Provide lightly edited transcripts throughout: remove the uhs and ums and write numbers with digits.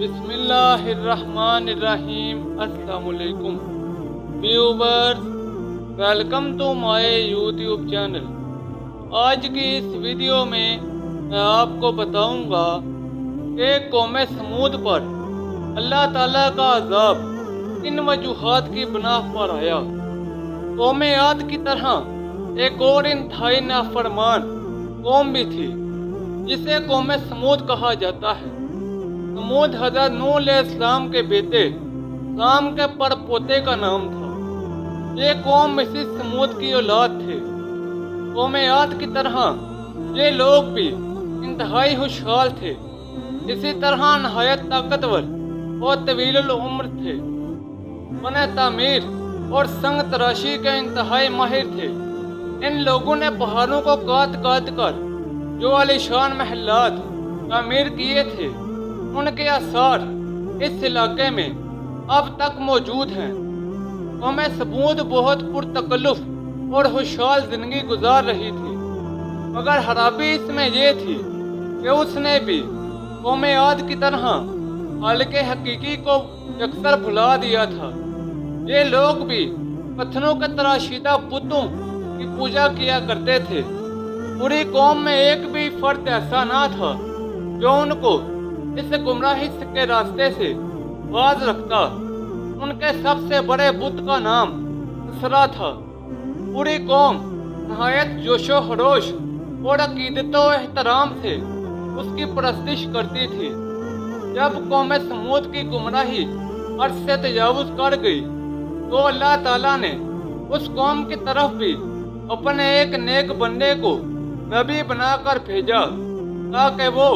بسم اللہ الرحمن الرحیم۔ السلام علیکم viewers, welcome to my YouTube channel. آج کی اس ویڈیو میں آپ کو بتاؤں گا کہ قوم سمود پر اللہ تعالیٰ کا عذاب کن وجوہات کی بنا پر آیا۔ قوم عاد کی طرح ایک اور انتہائی نافرمان قوم بھی تھی جسے قوم سمود کہا جاتا ہے۔ سمود حضرت نوح علیہ السلام کے بیٹے سام کے پر پوتے کا نام تھا۔ یہ قوم اسی سمود کی اولاد تھے۔ قوم عاد کی طرح یہ لوگ بھی انتہائی خوشحال تھے، اسی طرح نہایت طاقتور اور طویل العمر تھے۔ فن تعمیر اور سنگ تراشی کے انتہائی ماہر تھے۔ ان لوگوں نے پہاڑوں کو کاٹ کاٹ کر جو عالیشان محلات تعمیر کیے تھے، ان کے آثار اس علاقے میں اب تک موجود ہیں۔ قوم سمود بہت پرتکلف اور خوشحال زندگی گزار رہی تھی، مگر خرابی اس میں یہ تھی کہ اس نے بھی قوم عاد کی طرح خالق حقیقی کو یکسر بھلا دیا تھا۔ یہ لوگ بھی پتھروں کے تراشیدہ بتوں کی پوجا کیا کرتے تھے۔ پوری قوم میں ایک بھی فرد ایسا نہ تھا جو ان کو اس گمراہی کے راستے سے باز رکھتا۔ ان کے سب سے بڑے بت کا نام اسرا تھا۔ پوری قوم نہایت جوش و خروش اور عقیدت و احترام سے اس کی پرستش کرتی تھی۔ جب قوم سمود کی گمراہی حد سے تجاوز کر گئی تو اللہ تعالیٰ نے اس قوم کی طرف بھی اپنے ایک نیک بندے کو نبی بنا کر بھیجا تاکہ وہ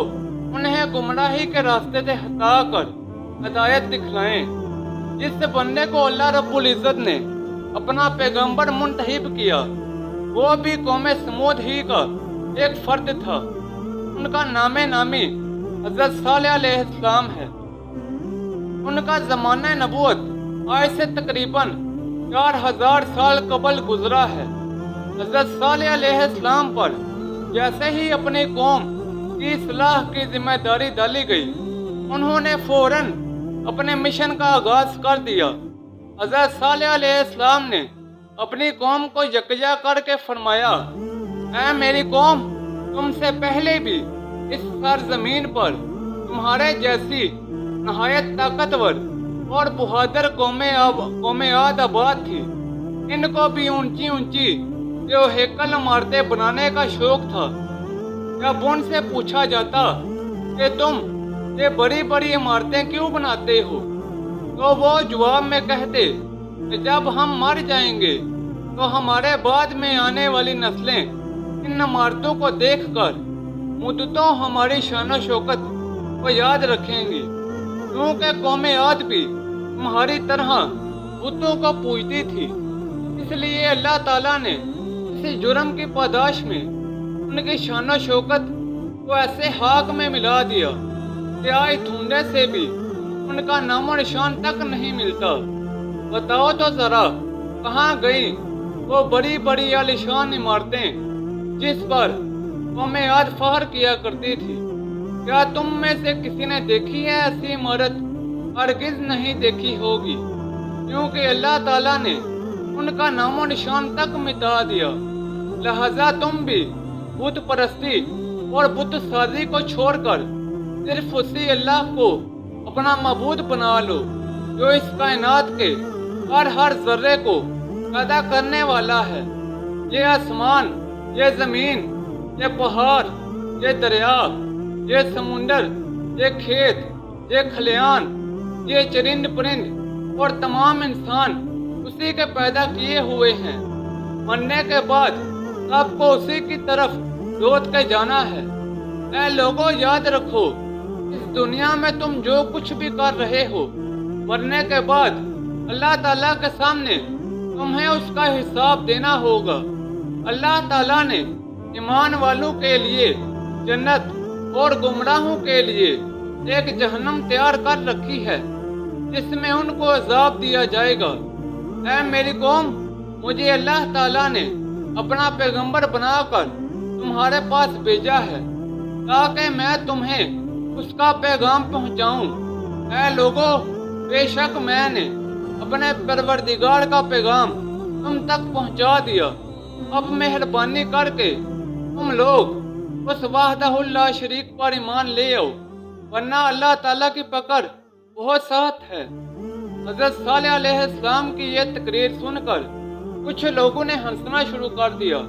انہیں گمراہی کے راستے سے ہٹا کر ہدایت دکھلائیں۔ جس بندے کو اللہ رب العزت نے اپنا پیغمبر منتخب کیا وہ بھی قوم سمود ہی کا ایک فرد تھا۔ ان کا نام نامی حضرت صالح علیہ السلام ہے۔ ان کا زمانہ نبوت آج سے تقریباً 4000 سال قبل گزرا ہے۔ حضرت صالح علیہ السلام پر جیسے ہی اپنی قوم کی اصلاح کی ذمہ داری ڈالی گئی، انہوں نے فوراً اپنے مشن کا آغاز کر دیا۔ حضرت صالح علیہ السلام نے اپنی قوم کو یکجا کر کے فرمایا، اے میری قوم، تم سے پہلے بھی اس سرزمین پر تمہارے جیسی نہایت طاقتور اور بہادر قوم عاد آباد تھی۔ ان کو بھی اونچی اونچی جو ہیکل عمارتیں بنانے کا شوق تھا۔ جب ان سے پوچھا جاتا کہ تم یہ بڑی بڑی عمارتیں کیوں بناتے ہو تو وہ جواب میں کہتے کہ جب ہم مر جائیں گے تو ہمارے بعد میں آنے والی نسلیں ان عمارتوں کو دیکھ کر مدتوں ہماری شان و شوکت کو یاد رکھیں گی۔ کیونکہ قوم عاد بھی تمہاری طرح بتوں کو پوجتی تھی، اس لیے اللہ تعالیٰ نے اس جرم کی پاداش میں ان کی شان و شوکت کو ایسے خاک میں ملا دیا کہ آج ڈھونڈنے سے بھی ان کا نام و نشان تک نہیں ملتا۔ بتاؤ تو ذرا کہاں گئی وہ بڑی بڑی عالیشان عمارتیں جس پر قوم عاد فخر کیا کرتی تھی؟ کیا تم میں سے کسی نے دیکھی ہے ایسی عمارت؟ ہرگز نہیں دیکھی ہوگی، کیونکہ اللہ تعالیٰ نے ان کا نام و نشان تک مٹا دیا۔ لہذا تم بھی بت پرستی اور بت سازی کو چھوڑ کر صرف اسی اللہ کو اپنا معبود بنا لو جو اس کائنات کے ہر ذرے کو پیدا کرنے والا ہے۔ یہ آسمان، یہ زمین، یہ پہاڑ، یہ دریا، یہ سمندر، یہ کھیت، یہ کھلیان، یہ چرند پرند اور تمام انسان اسی کے پیدا کیے ہوئے ہیں۔ مرنے کے بعد سب کو اسی کی طرف لوٹ کے جانا ہے۔ اے لوگوں، یاد رکھو، اس دنیا میں تم جو کچھ بھی کر رہے ہو، مرنے کے بعد اللہ تعالیٰ کے سامنے تمہیں اس کا حساب دینا ہوگا۔ اللہ تعالیٰ نے ایمان والوں کے لیے جنت اور گمراہوں کے لیے ایک جہنم تیار کر رکھی ہے جس میں ان کو عذاب دیا جائے گا۔ اے میری قوم، مجھے اللہ تعالیٰ نے اپنا پیغمبر بنا کر تمہارے پاس بھیجا ہے تاکہ میں تمہیں اس کا پیغام پہنچاؤں۔ اے لوگو، بے شک میں نے اپنے پروردگار کا پیغام تم تک پہنچا دیا۔ اب مہربانی کر کے تم لوگ اس وحدہ لا شریک پر ایمان لے آؤ، ورنہ اللہ تعالیٰ کی پکڑ بہت سخت ہے۔ حضرت صالح علیہ السلام کی یہ تقریر سن کر کچھ لوگوں نے ہنسنا شروع کر دیا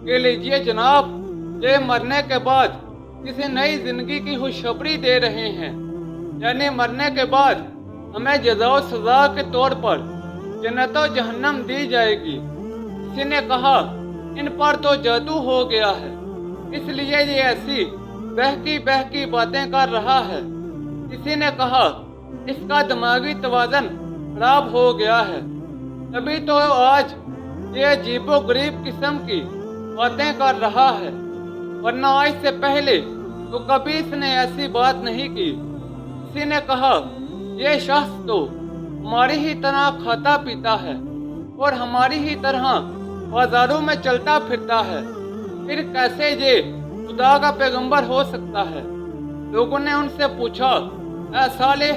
کہ لیجئے جناب، یہ مرنے کے بعد کسی نئی زندگی کی خوشخبری دے رہے ہیں، یعنی مرنے کے بعد ہمیں جزا و سزا کے طور پر جنت و جہنم دی جائے گی۔ کسی نے کہا ان پر تو جادو ہو گیا ہے، اس لیے یہ ایسی بہکی باتیں کر رہا ہے۔ کسی نے کہا اس کا دماغی توازن خراب ہو گیا ہے، تبھی تو آج یہ عجیب و غریب قسم کی باتیں کر رہا ہے، ورنہ آج سے پہلے تو کبھی اس نے ایسی بات نہیں کی۔ کسی نے کہا یہ شخص تو ہماری ہی طرح کھاتا پیتا ہے اور ہماری ہی طرح بازاروں میں چلتا پھرتا ہے، پھر کیسے یہ خدا کا پیغمبر ہو سکتا ہے؟ لوگوں نے ان سے پوچھا اے صالح،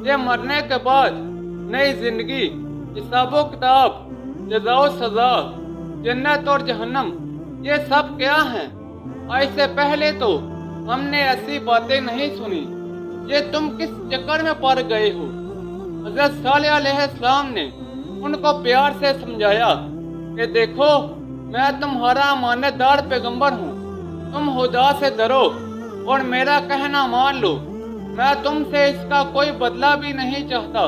یہ مرنے کے بعد نئی زندگی، حساب و کتاب، جزا و سزا، جنت اور جہنم، یہ سب کیا ہیں؟ آج سے پہلے تو ہم نے ایسی باتیں نہیں سنی، یہ تم کس چکر میں پڑ گئے ہو؟ حضرت صالح علیہ السلام نے ان کو پیار سے سمجھایا کہ دیکھو، میں تمہارا امانت دار پیغمبر ہوں، تم خدا سے ڈرو اور میرا کہنا مان لو۔ میں تم سے اس کا کوئی بدلہ بھی نہیں چاہتا،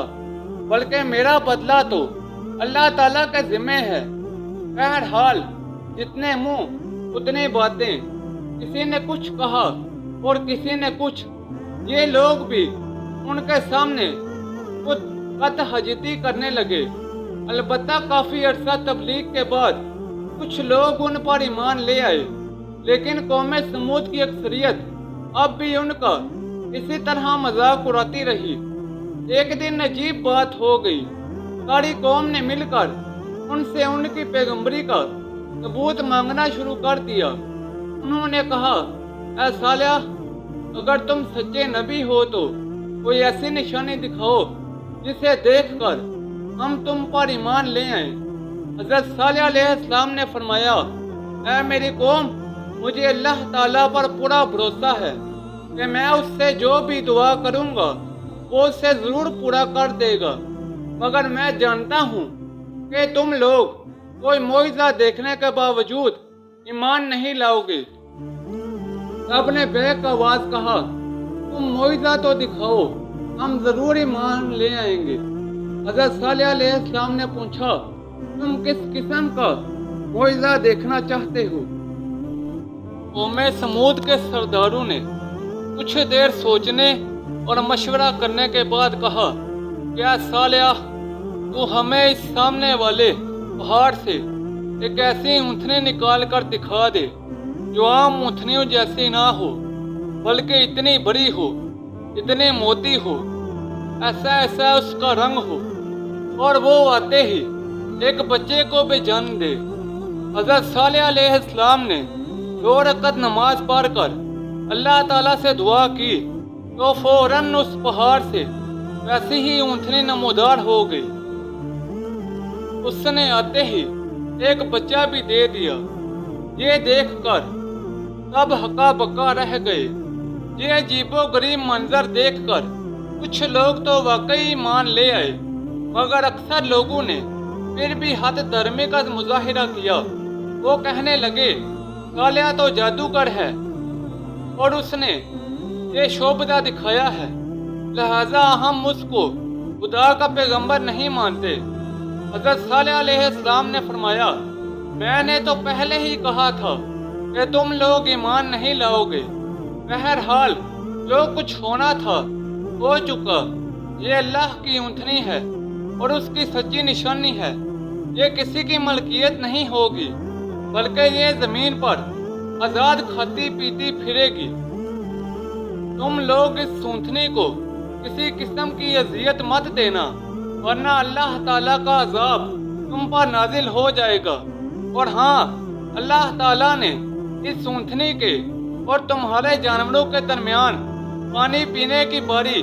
بلکہ میرا بدلہ تو اللہ تعالیٰ کے ذمہ ہے۔ بہرحال جتنے منہ اتنی باتیں، کسی نے کچھ کہا اور کسی نے کچھ۔ یہ لوگ بھی ان کے سامنے خود قط حجتی کرنے لگے۔ البتہ کافی عرصہ تبلیغ کے بعد کچھ لوگ ان پر ایمان لے آئے، لیکن قوم سمود کی اکثریت اب بھی ان کا اسی طرح مذاق اڑاتی رہی۔ ایک دن عجیب بات ہو گئی، ساری قوم نے مل کر ان سے ان کی پیغمبری کا ثبوت مانگنا شروع کر دیا۔ انہوں نے کہا اے صالح، اگر تم سچے نبی ہو تو کوئی ایسی نشانی دکھاؤ جسے دیکھ کر ہم تم پر ایمان لے آئیں۔ حضرت صالح علیہ السلام نے فرمایا اے میری قوم، مجھے اللہ تعالیٰ پر پورا بھروسہ ہے کہ میں اس سے جو بھی دعا کروں گا وہ اسے ضرور پورا کر دے گا، مگر میں جانتا ہوں کہ تم لوگ کوئی معجزہ دیکھنے کے باوجود ایمان نہیں لاؤ گے۔ سب نے بہک آواز کہا تم معجزہ تو دکھاؤ، ہم ضرور ایمان لے آئیں گے۔ حضرت صالح علیہ السلام نے پوچھا تم کس قسم کا معجزہ دیکھنا چاہتے ہو؟ قوم سمود کے سرداروں نے کچھ دیر سوچنے اور مشورہ کرنے کے بعد کہا کیا صالح، تو ہمیں اس سامنے والے پہاڑ سے ایک ایسی اونٹنی نکال کر دکھا دے جو عام اونٹنیوں جیسی نہ ہو، بلکہ اتنی بڑی ہو، اتنے موتی ہو، ایسا ایسا اس کا رنگ ہو، اور وہ آتے ہی ایک بچے کو بھی جنم دے۔ حضرت صالح علیہ السلام نے 2 رکعت نماز پڑھ کر اللہ تعالیٰ سے دعا کی تو فوراً اس پہاڑ سے ویسی ہی اونٹنی نمودار ہو گئی۔ اس نے آتے ہی ایک بچہ بھی دے دیا۔ یہ دیکھ کر سب ہکا بکا رہ گئے۔ یہ عجیب و غریب منظر دیکھ کر کچھ لوگ تو واقعی ایمان لے آئے، مگر اکثر لوگوں نے پھر بھی حد دھرمی کا مظاہرہ کیا۔ وہ کہنے لگے صالح تو جادوگر ہے اور اس نے یہ شعبدہ دکھایا ہے، لہذا ہم اس کو خدا کا پیغمبر نہیں مانتے۔ حضرت صالح علیہ السلام نے فرمایا میں نے تو پہلے ہی کہا تھا کہ تم لوگ ایمان نہیں لاؤ گے۔ بہرحال جو کچھ ہونا تھا ہو چکا۔ یہ اللہ کی اونٹنی ہے اور اس کی سچی نشانی ہے۔ یہ کسی کی ملکیت نہیں ہوگی، بلکہ یہ زمین پر آزاد کھاتی پیتی پھرے گی۔ تم لوگ اس اونٹنی کو کسی قسم کی اذیت مت دینا، ورنہ اللہ تعالیٰ کا عذاب تم پر نازل ہو جائے گا۔ اور ہاں، اللہ تعالیٰ نے اس اونٹنی کے اور تمہارے جانوروں کے درمیان پانی پینے کی باری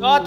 7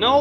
9